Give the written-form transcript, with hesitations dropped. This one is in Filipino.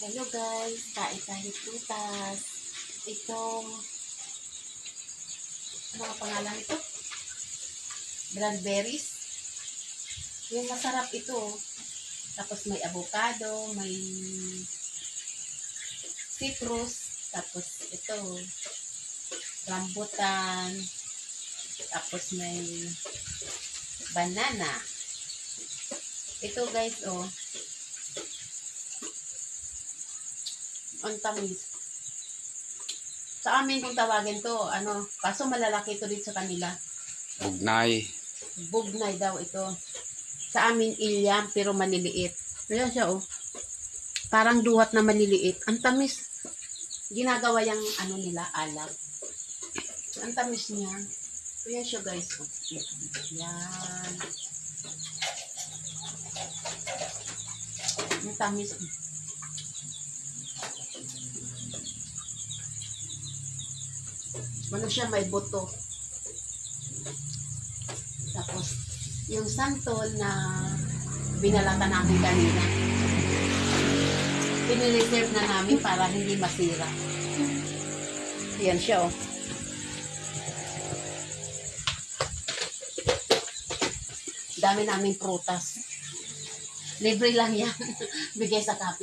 Hello guys, kain tayo prutas. Itong, ano ang pangalan ito? Blackberries. Yung masarap ito. Tapos may avocado, may citrus, tapos ito, rambutan, tapos may banana. Ito guys, oh. Ang tamis. Sa amin kung tawagin to, kaso malalaki ito dito sa kanila. Bugnay. Bugnay daw ito. Sa amin ilyam, pero maliliit. Ayan siya, oh. Parang duhat na maliliit. Ang tamis. Ginagawa yung nila, alak. Ang tamis niya. Ayan siya, guys. Oh. Yan. Ang tamis. Ano siya, may buto. Tapos, yung santol na binalatan natin kanina, piniliserve na namin para hindi masira. Yan siya, oh. Dami namin prutas. Libre lang yan. Bigay sa kapit.